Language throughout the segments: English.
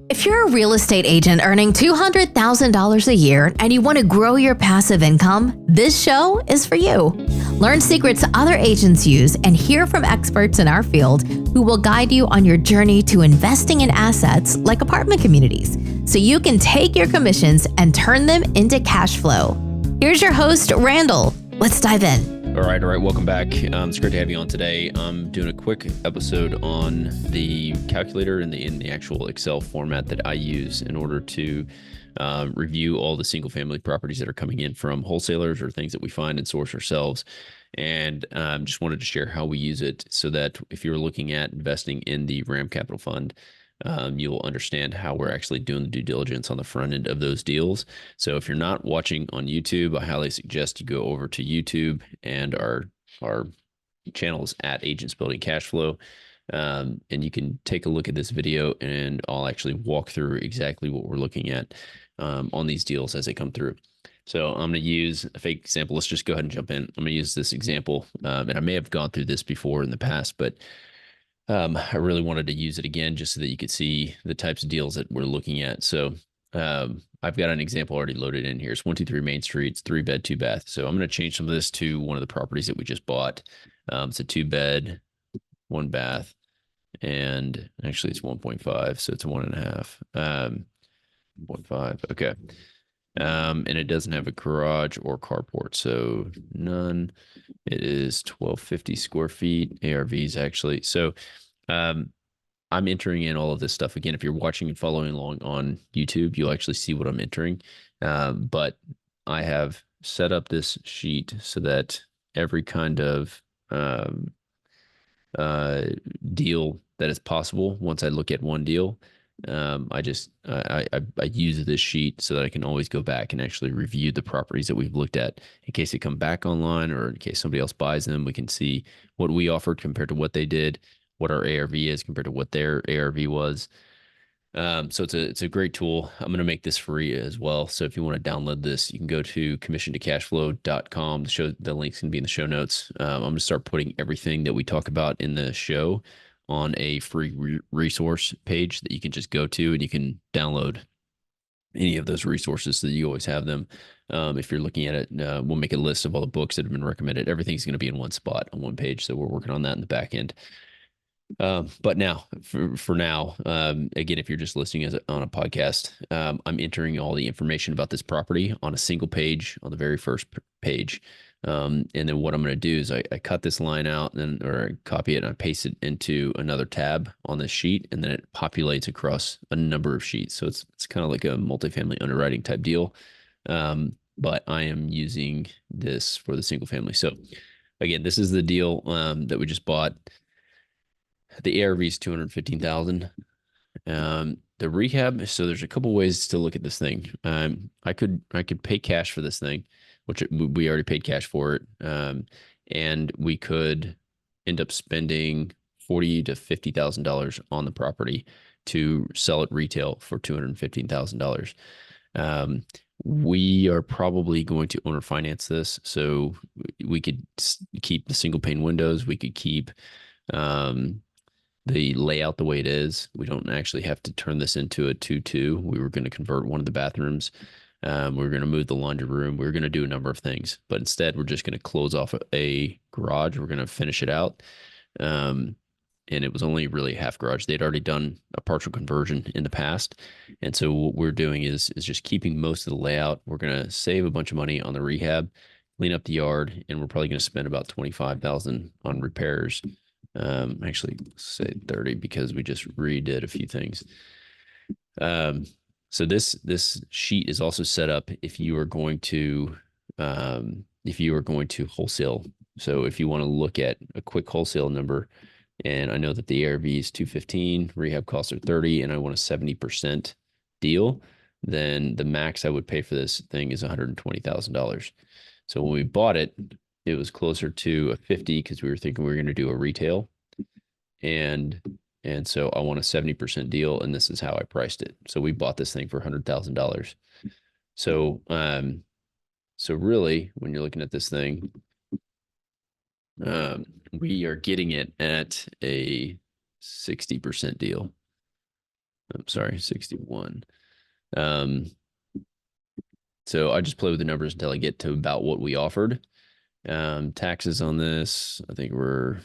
If you're a real estate agent earning $200,000 a year and you want to grow your passive income, this show is for you. Learn secrets other agents use and hear from experts in our field who will guide you on your journey to investing in assets like apartment communities so you can take your commissions and turn them into cash flow. Here's your host, Randal. Let's dive in. All right. Welcome back. It's great to have you on today. I'm doing a quick episode on the calculator in the actual Excel format that I use in order to review all the single family properties that are coming in from wholesalers or things that we find and source ourselves. And just wanted to share how we use it so that if you're looking at investing in the RAM Capital Fund, you'll understand how we're actually doing the due diligence on the front end of those deals. So if you're not watching on YouTube, I highly suggest you go over to YouTube, and our channel is at Agents Building Cashflow. And you can take a look at this video and I'll actually walk through exactly what we're looking at on these deals as they come through. So I'm going to use a fake example. Let's just go ahead and jump in. I'm going to use this example. And I may have gone through this before in the past, but I really wanted to use it again just so that you could see the types of deals that we're looking at. So I've got an example already loaded in here. It's 123 Main Street. It's 3-bed, 2-bath. So I'm going to change some of this to one of the properties that we just bought. It's a 2-bed, 1-bath, and actually it's 1.5. So it's a 1.5. 1.5. Okay. And it doesn't have a garage or carport, so none. It is 1,250 square feet, ARVs actually. So I'm entering in all of this stuff. Again, if you're watching and following along on YouTube, you'll actually see what I'm entering. But I have set up this sheet so that every kind of deal that is possible, once I look at one deal, I use this sheet so that I can always go back and actually review the properties that we've looked at in case they come back online or in case somebody else buys them. We can see what we offered compared to what they did, what our ARV is compared to what their ARV was. So it's a great tool. I'm going to make this free as well. So if you want to download this, you can go to commissiontocashflow.com. The links can be in the show notes. I'm going to start putting everything that we talk about in the show on a free resource page that you can just go to, and you can download any of those resources so that you always have them. If you're looking at it, we'll make a list of all the books that have been recommended. Everything's going to be in one spot on one page. So we're working on that in the back end. But now, for now, again, if you're just listening on a podcast, I'm entering all the information about this property on a single page on the very first page. And then what I'm going to do is I cut this line out or I copy it and I paste it into another tab on this sheet, and then it populates across a number of sheets. So it's kind of like a multifamily underwriting type deal. But I am using this for the single family. So again, this is the deal that we just bought. The ARV is $215,000. The rehab. So there's a couple ways to look at this thing. I could pay cash for this thing, which we already paid cash for it. And we could end up spending $40,000 to $50,000 on the property to sell it retail for $215,000. We are probably going to owner finance this. So we could keep the single pane windows. We could keep the layout the way it is. We don't actually have to turn this into a 2-2. We were going to convert one of the bathrooms. We were going to move the laundry room. We were going to do a number of things, but instead we're just going to close off a garage. We're going to finish it out. And it was only really a half garage. They'd already done a partial conversion in the past. And so what we're doing is just keeping most of the layout. We're going to save a bunch of money on the rehab, clean up the yard, and we're probably going to spend about $25,000 on repairs. Actually say 30 because we just redid a few things. So this sheet is also set up if you are going to wholesale. So if you want to look at a quick wholesale number, and I know that the ARV is 215, rehab costs are 30, and I want a 70% deal, then the max I would pay for this thing is $120,000. So when we bought it, it was closer to a 50 because we were thinking we were going to do a retail. And so I want a 70% deal, and this is how I priced it. So we bought this thing for $100,000. So really, when you're looking at this thing, we are getting it at a 60% deal. I'm sorry, 61. Um, so I just play with the numbers until I get to about what we offered. Taxes on this, I think we're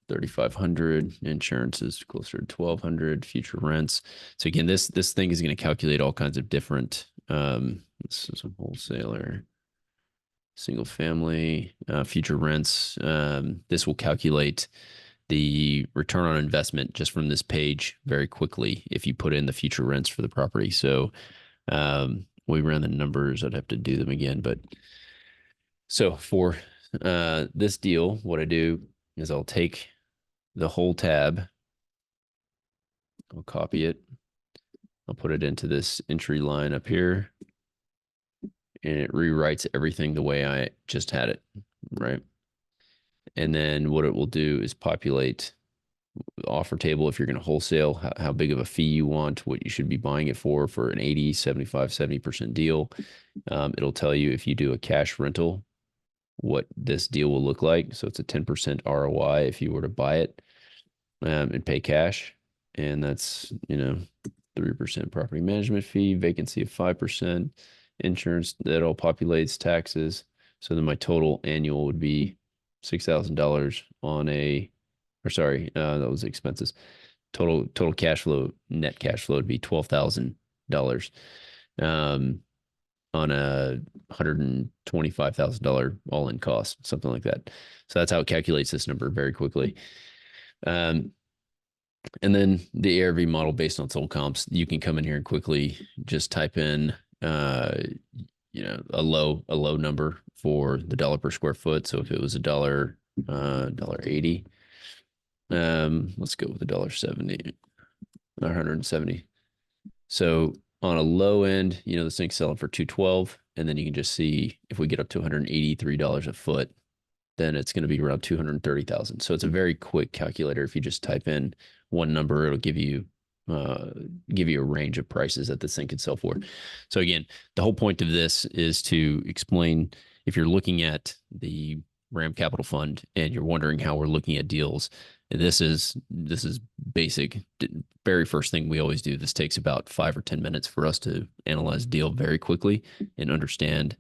3,500. Insurance is closer to 1,200. Future rents. So again, this thing is going to calculate all kinds of different. This is a wholesaler, single family, future rents. This will calculate the return on investment just from this page very quickly if you put in the future rents for the property. So we ran the numbers. I'd have to do them again, but so for this deal, what I do is I'll take the whole tab, I'll copy it, I'll put it into this entry line up here, and it rewrites everything the way I just had it, right? And then what it will do is populate the offer table if you're going to wholesale, how big of a fee you want, what you should be buying it for an 80, 75, 70% deal. It'll tell you if you do a cash rental, what this deal will look like. So it's a 10% ROI if you were to buy it and pay cash. And that's, 3% property management fee, vacancy of 5%, insurance that all populates, taxes. So then my total annual would be $6,000 on that was expenses. Total cash flow, net cash flow would be $12,000 on a $125,000 all-in cost, something like that. So that's how it calculates this number very quickly. And then the ARV model based on sold comps, you can come in here and quickly just type in, a low number for the dollar per square foot. So if it was $1.80, let's go with $1.70, 170. So on a low end, this thing's selling for $212, and then you can just see if we get up to $183 a foot, then it's going to be around 230,000. So it's a very quick calculator. If you just type in one number, it'll give you a range of prices that this thing could sell for. So again, the whole point of this is to explain, if you're looking at the Ram Capital Fund and you're wondering how we're looking at deals, this is basic. Very first thing we always do. This takes about 5 or 10 minutes for us to analyze a deal very quickly and understand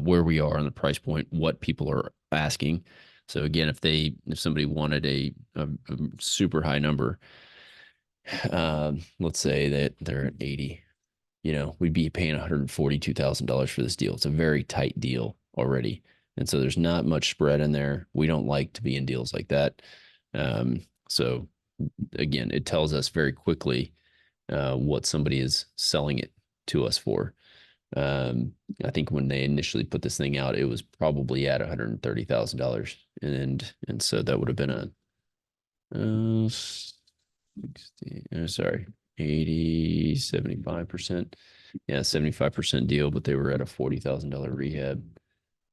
where we are on the price point, what people are asking. So again, if somebody wanted a super high number, let's say that they're at 80, we'd be paying $142,000 for this deal. It's a very tight deal already. And so there's not much spread in there. We don't like to be in deals like that. So again, it tells us very quickly what somebody is selling it to us for. I think when they initially put this thing out, it was probably at $130,000, and so that would have been a 75%. Yeah, 75% deal, but they were at a $40,000 rehab.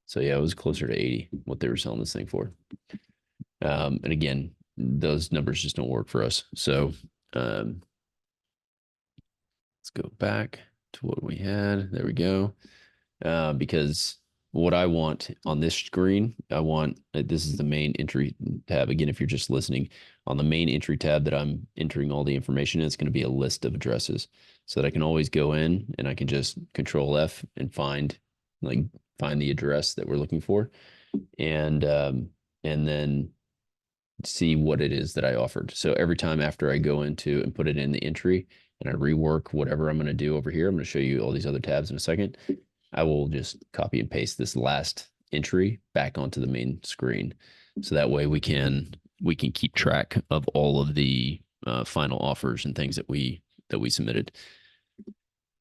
So yeah, it was closer to 80 what they were selling this thing for. And again, those numbers just don't work for us. So let's go back to what we had. There we go. Because what I want on this screen, this is the main entry tab. Again, if you're just listening, on the main entry tab that I'm entering all the information in, it's going to be a list of addresses so that I can always go in and I can just Control F and find the address that we're looking for, and then see what it is that I offered. So every time after I go into and put it in the entry and I rework whatever I'm going to do over here, I'm going to show you all these other tabs in a second. I will just copy and paste this last entry back onto the main screen. So that way we can keep track of all of the final offers and things that we submitted.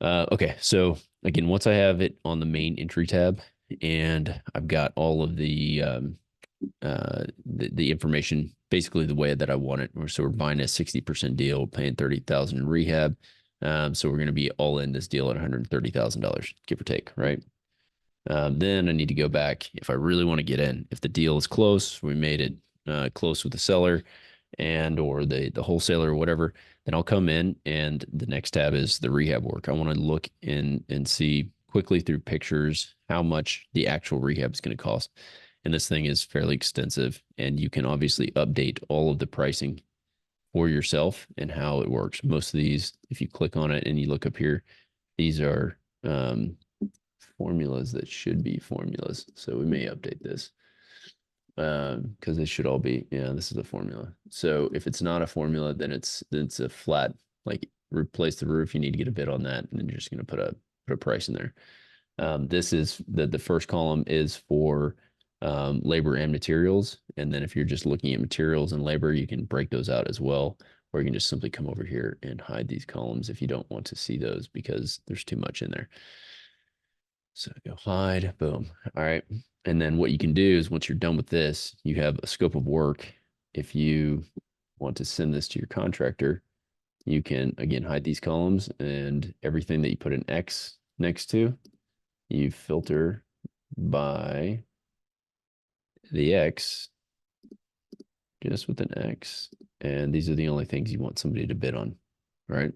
Okay. So again, once I have it on the main entry tab and I've got all of the information basically the way that I want it. So we're buying a 60% deal, paying $30,000 in rehab. So we're going to be all in this deal at $130,000, give or take, right? Then I need to go back if I really want to get in. If the deal is close, we made it close with the seller or the wholesaler or whatever, then I'll come in, and the next tab is the rehab work. I want to look in and see quickly through pictures how much the actual rehab is going to cost. And this thing is fairly extensive, and you can obviously update all of the pricing for yourself and how it works. Most of these, if you click on it and you look up here, these are formulas that should be formulas. So we may update this because they should all be, yeah, this is a formula. So if it's not a formula, then it's a flat, like replace the roof. You need to get a bid on that. And then you're just going to put a price in there. This is the first column is for labor and materials. And then if you're just looking at materials and labor, you can break those out as well. Or you can just simply come over here and hide these columns if you don't want to see those because there's too much in there. So go hide, boom. All right. And then what you can do is once you're done with this, you have a scope of work. If you want to send this to your contractor, you can, again, hide these columns and everything that you put an X next to, you filter by the X, just with an X. And these are the only things you want somebody to bid on, right?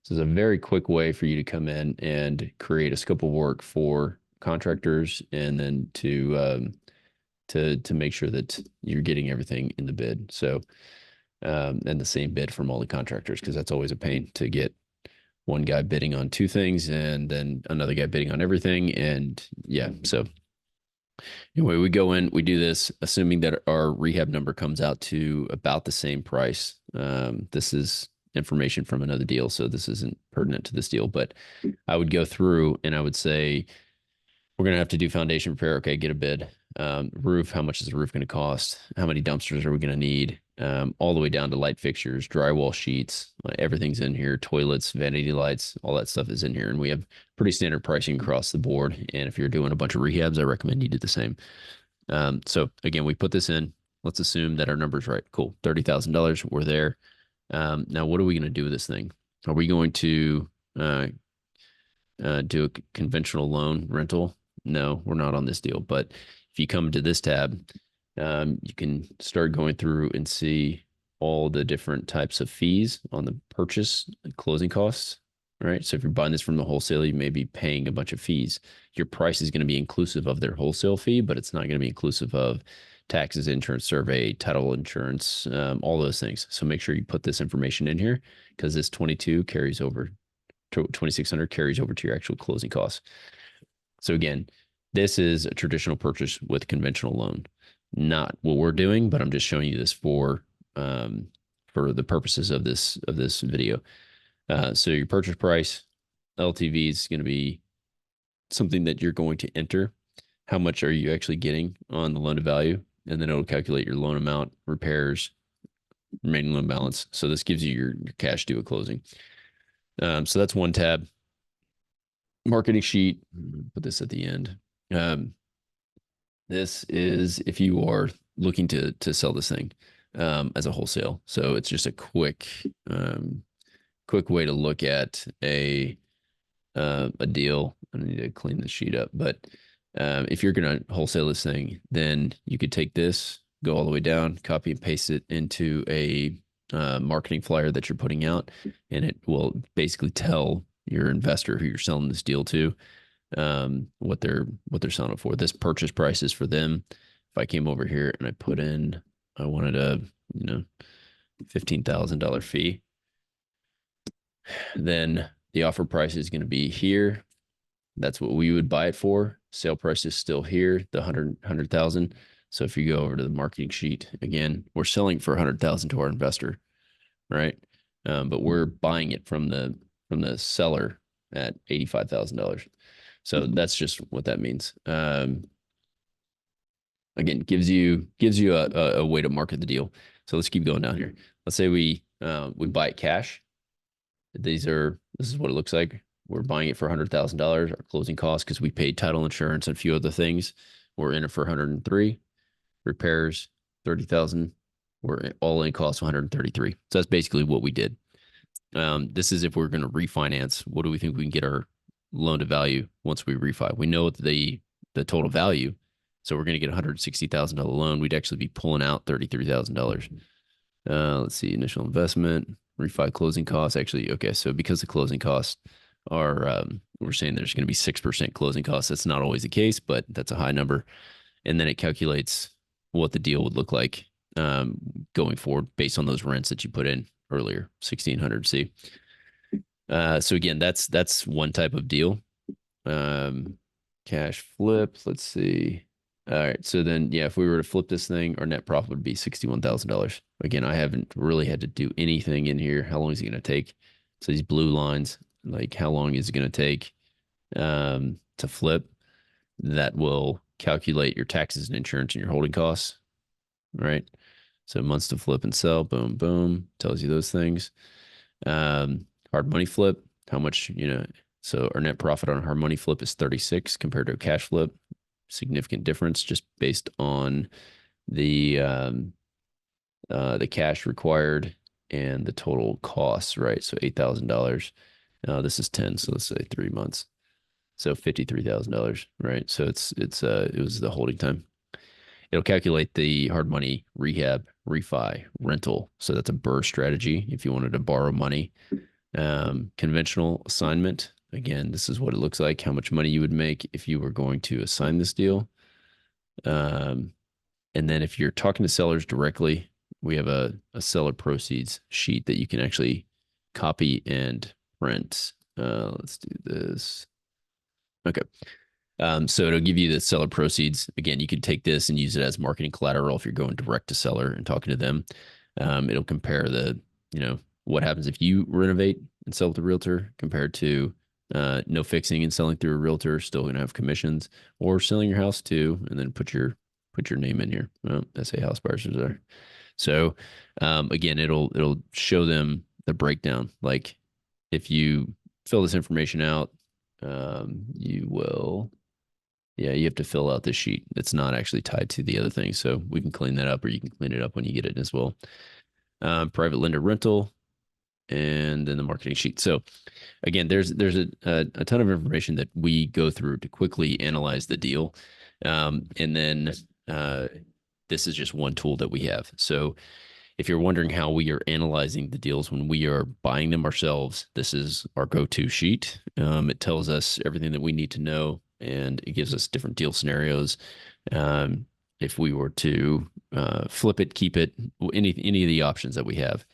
So it's a very quick way for you to come in and create a scope of work for contractors, and then to make sure that you're getting everything in the bid. So and the same bid from all the contractors, because that's always a pain to get one guy bidding on two things and then another guy bidding on everything. And yeah, so anyway, we go in, we do this, assuming that our rehab number comes out to about the same price. This is information from another deal, so this isn't pertinent to this deal, but I would go through and I would say, we're going to have to do foundation repair. Okay, get a bid. Roof, how much is the roof going to cost? How many dumpsters are we going to need? All the way down to light fixtures, drywall sheets, everything's in here, toilets, vanity lights, all that stuff is in here. And we have pretty standard pricing across the board. And if you're doing a bunch of rehabs, I recommend you do the same. So again, we put this in. Let's assume that our number's right. Cool. $30,000. We're there. Now, what are we going to do with this thing? Are we going to do a conventional loan rental? No, we're not on this deal. But if you come to this tab, you can start going through and see all the different types of fees on the purchase and closing costs, right? So if you're buying this from the wholesaler, you may be paying a bunch of fees. Your price is going to be inclusive of their wholesale fee, but it's not going to be inclusive of taxes, insurance survey, title insurance, all those things. So make sure you put this information in here, because this 22 carries over to 2,600 carries over to your actual closing costs. So again, this is a traditional purchase with conventional loan, not what we're doing, but I'm just showing you this for the purposes of this video. So your purchase price, LTV, is going to be something that you're going to enter. How much are you actually getting on the loan to value? And then it'll calculate your loan amount, repairs, remaining loan balance. So this gives you your cash due at closing. So that's one tab. Marketing sheet, put this at the end. This is if you are looking to sell this thing as a wholesale. So it's just a quick way to look at a deal. I need to clean the sheet up, but if you're going to wholesale this thing, then you could take this, go all the way down, copy and paste it into a marketing flyer that you're putting out, and it will basically tell your investor who you're selling this deal to what they're selling it for. This purchase price is for them. If I came over here and I put in, I wanted a $15,000 fee, then the offer price is going to be here. That's what we would buy it for. Sale price is still here, the 100,000. So if you go over to the marketing sheet, again, we're selling for 100,000 to our investor, right? But we're buying it from the seller at $85,000. So that's just what that means. Again, gives you a way to market the deal. So let's keep going down here. Let's say we buy it cash. This is what it looks like. We're buying it for $100,000. Our closing costs, because we paid title insurance and a few other things, we're in it for 103. Repairs 30,000. We're all in costs 133. So that's basically what we did. This is if we're going to refinance. What do we think we can get our loan to value once we refi? We know the total value, so we're going to get $160,000 loan. We'd actually be pulling out $33,000. Let's see, initial investment, refi closing costs. Actually, okay, so because the closing costs are, we're saying there's going to be 6% closing costs. That's not always the case, but that's a high number. And then it calculates what the deal would look like going forward based on those rents that you put in. earlier, 1,600. See, so again, that's one type of deal. Cash flip. Let's see. All right. So then, yeah, if we were to flip this thing, our net profit would be $61,000. Again, I haven't really had to do anything in here. How long is it going to take? So these blue lines, like how long is it going to take to flip? That will calculate your taxes and insurance and your holding costs, right? So months to flip and sell, boom, boom, tells you those things. Hard money flip, how much, so our net profit on a hard money flip is 36 compared to a cash flip. Significant difference just based on the cash required and the total costs, right? So $8,000. This is 10, so let's say 3 months. So $53,000, right? So it was the holding time. It'll calculate the hard money rehab, refi, rental. So that's a BRRRR strategy if you wanted to borrow money. Conventional assignment. Again, this is what it looks like, how much money you would make if you were going to assign this deal. And then if you're talking to sellers directly, we have a seller proceeds sheet that you can actually copy and print. Let's do this. Okay. So it'll give you the seller proceeds. Again, you could take this and use it as marketing collateral if you're going direct to seller and talking to them. It'll compare what happens if you renovate and sell with a realtor compared to no fixing and selling through a realtor, still going to have commissions, or selling your house too, and then put your name in here. Well, SA house buyers are there. So again, it'll show them the breakdown. Like if you fill this information out, you have to fill out this sheet. It's not actually tied to the other thing. So we can clean that up, or you can clean it up when you get it as well. Private lender rental, and then the marketing sheet. So again, there's a ton of information that we go through to quickly analyze the deal. And then this is just one tool that we have. So if you're wondering how we are analyzing the deals when we are buying them ourselves, this is our go-to sheet. It tells us everything that we need to know, and it gives us different deal scenarios. If we were to flip it, keep it, any of the options that we have.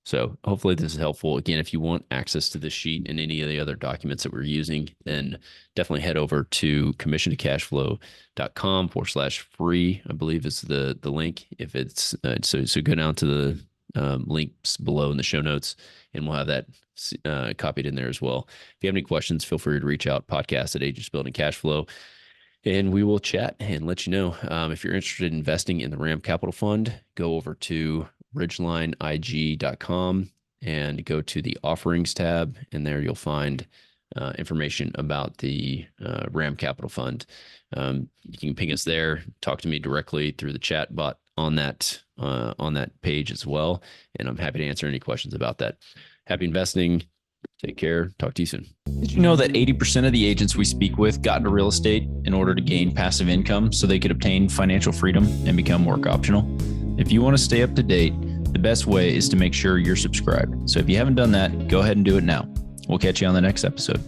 So hopefully this is helpful. Again, if you want access to this sheet and any of the other documents that we're using, then definitely head over to commissiontocashflow.com/free, I believe is the link. If it's so go down to the links below in the show notes, and we'll have that copied in there as well. If you have any questions, feel free to reach out, podcast@Agents Building Cashflow, and we will chat and let you know. If you're interested in investing in the RAM Capital Fund, go over to ridgelineig.com and go to the offerings tab, and there you'll find information about the RAM Capital Fund. You can ping us there, talk to me directly through the chat bot on that page as well, and I'm happy to answer any questions about that. Happy investing. Take care. Talk to you soon. Did you know that 80% of the agents we speak with got into real estate in order to gain passive income so they could obtain financial freedom and become work optional? If you want to stay up to date, the best way is to make sure you're subscribed. So if you haven't done that, go ahead and do it now. We'll catch you on the next episode.